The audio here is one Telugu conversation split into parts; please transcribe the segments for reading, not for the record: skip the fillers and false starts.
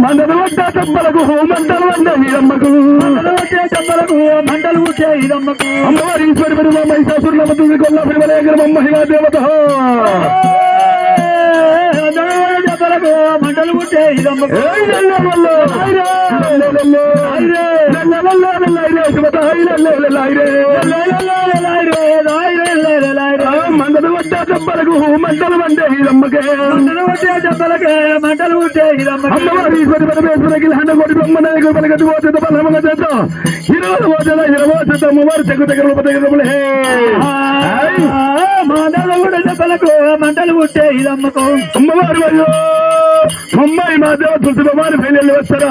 మండలు వచ్చే చెంపలకు మంటలు వండే ఈరమ్మకు మంటలు వచ్చే ఈరమ్మకు అమ్మవారి ఈశ్వరి పెరుమ మహిషాసురుల మధుని కొల్ల ప్రేమలేఖనం మహిళా దేవత మంటలు పుట్టే ఇదమ్మకు మంటలు వచ్చే చెంపలకు మంటలు వండే ఈరమ్మకే మంటలు వచ్చే చెంపలకే మంటలు పుట్టే ఇదమ్మకు అమ్మవారి ఈశ్వరి పరమేశ్వరకి హండ కోటి బ్రహ్మనాయకుడు పలకటి పోతే బలమగ చేద్దాం ఇరవై పోతే ఇరవై చేద్దాం అమ్మవారి చెక్కు దగ్గర మంటలు కూడా చెప్పలకు మంటలు పుట్టే ఇదమ్మకు అమ్మవారు అయ్యో ముంబై మా దేవ తులసి వారి పైన వస్తారా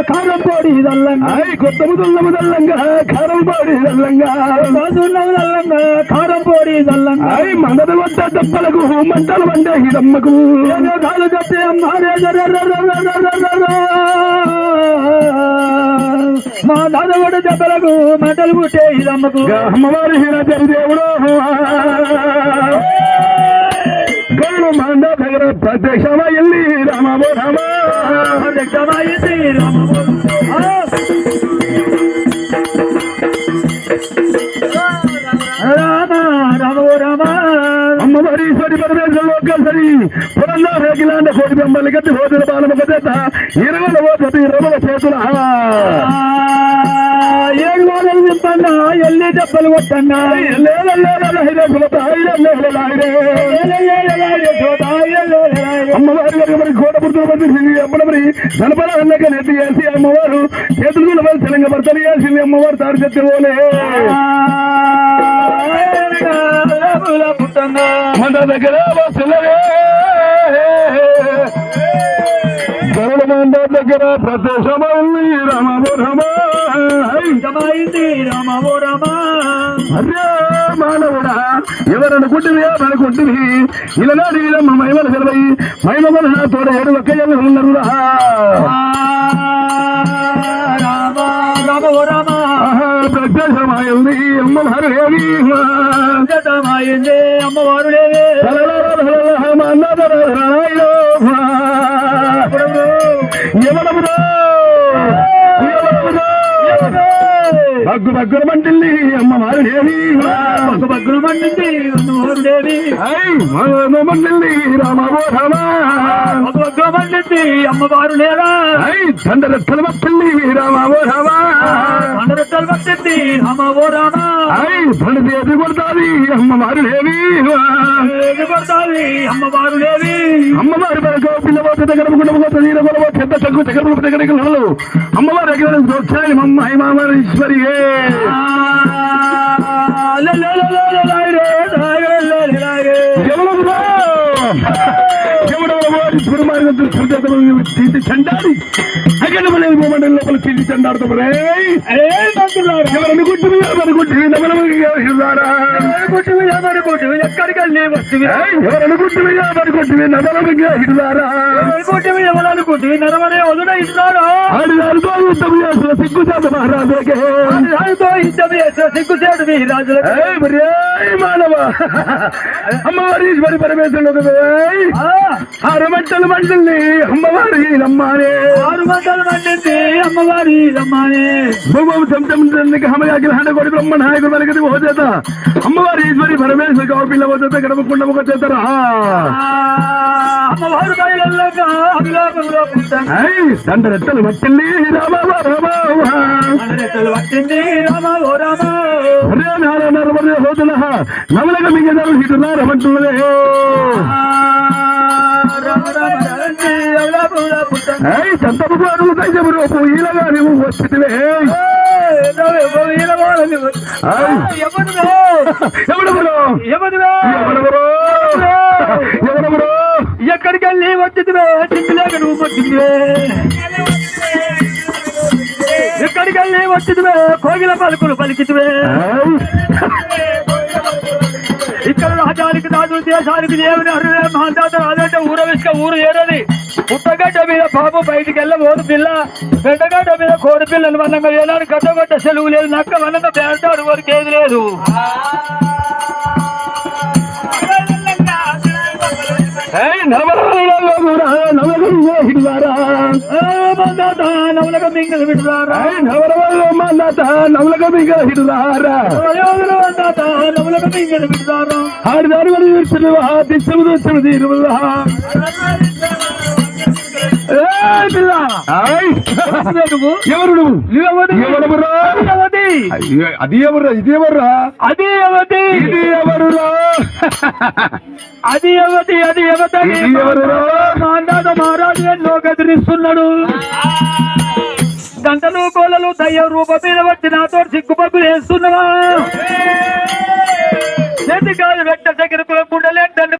కారం పొడి కొత్తము దుల్లము దల్లంగా కారం పొడి దల్లంగా కారం పొడి దల్లంగా మండలు వద్ద దెబ్బలకు మంటలు వండే ఇదమ్మకు కాలు కట్టే మా దాదగొడ దెబ్బలకు మంటలు పుట్టే ఇదమ్మకు అమ్మవారి దేవుడు గౌడు మండ దగ్గర ప్రత్యక్షమైంది రామో రామ ప్రత్యక్షమైంది అమ్మవారి ఈశ్వరి పరమేశ్వరంలో కలిసి పురంలో రేగిలాంటి కోటి బొమ్మలు కట్టి హోదల బాలము చేత ఇరవై పోతుంది ఇరవై చేతుల ఏడు వారాలు చెప్పన్నా ఎల్లి దెబ్బలు కొట్టన్నా అమ్మవారి గారు మరి గోడ పుడుతున్న మంది అమ్మడు మరి గణపల అన్నక నెట్టి వేసి అమ్మవారు చేతులు మీద మరి తెలంగాణ భర్తలు వేసింది అమ్మవారు తాడు చెత్తే పోలే మన దగ్గర గరుడ మండ దగ్గర ప్రత్యక్షమైంది రామో రామ అరే మానవుడా ఎవరనుకుంటువి అనుకుంటువి ఇలనాడు ఇదమ్మ మైమల సెలవై మైమల నా తోడ ఏడు ఒక్క ఉన్నారు ప్రత్యక్షమైంది అమ్మవారు ఏమి అమ్మవారు ఎవడమురా బగ్గు బగ్గుల మంటిల్లి అమ్మవారు దేవి బగ్గు బగ్గుల మంటింది అమ్మవారు దేవి మంటిల్లి రామో రామ బగ్గు బగ్గుల మంటింది అమ్మవారు లేరా దండరెక్కల మట్టిల్లి రామో రామ దండరెక్కల మట్టింది రామో రామ దండ ఎది కొడతాది అమ్మవారు దేవి ఎది కొడతాది అమ్మవారు దేవి అమ్మవారి వరకు పిల్లబోతే దగ్గర గుండెపోతుంది ఈరగొలబో పెద్ద తగ్గు దగ్గర దగ్గర అమ్మవారి దగ్గర వచ్చాయి అమ్మాయి మామవారి ఈశ్వరి చండాలి అక్కడ మండలి లోపల చీటి చండాడుతాం ఎక్కడికి వెళ్ళి వస్తుంది ఎవరనుకుంటువి నదలముగా హిడుదారా ఎవరనుకుంటువి నరమనే వదున ఇస్తున్నారా సిగ్గుచేత మహారాజులకే సిగ్గుచేటు మీ రాజులకే మానవ అమ్మవారి ఈశ్వరి పరమేశ్వరుడు ఆరు మంటలు మంటల్ని అమ్మవారి అమ్మానే ఆరు మంటలు మండింది అమ్మవారి అమ్మానే భూమి హమయాకి హండగోడి బ్రహ్మ నాయకుడు మనకి హోచేత అమ్మవారి ఈశ్వరి పరమేశ్వరి కావు పిల్ల హోచేత గడపకుండా ఒక చేతరా అమ్మవారు దండరెట్టలు పట్టింది నవలగా మిగతారు ఇటున్నారమంటున్నదే సంతపు దైజము ఈలగా నువ్వు వచ్చితివే ఎక్కడికి వెళ్ళి వచ్చితివే చిక్కులేక నువ్వు వచ్చితివే ఎక్కడికి వెళ్ళి వచ్చితివే కోగిల పలుకులు పలికితివే ఇక్కడ రాజానికి రాజు దేశానికి దేవుని అరుణే మహాదాత రాజంటే ఊర విసుక ఊరు ఏరది పుట్టగడ్డ మీద బాబు బయటికి వెళ్ళబోదు పిల్ల పెద్దగడ్డ మీద కోడి పిల్లని వనంగా ఏనాడు గడ్డగడ్డ సెలవు లేదు నక్క వనంగా బేడతాడు వారికి ఏది లేదు నవలక మింగల విడుదారా నవలక మింగల విడుదారా నవలక మింగల విడుదారా ఆడిదారు ఎవరు అది ఎవరు ఇది ఎవర్రా అది ఎవతి ఇది ఎవరురా అది ఎవతి అది ఎవతని మాందాత మహారాజు ఎన్నో గదిరిస్తున్నాడు గంటలు కోలలు దయ్యం రూప మీద వచ్చి నాతో సిగ్గుపగ్గులు వేస్తున్నావా చేతి కాదు వెంట దగ్గర గుండెలే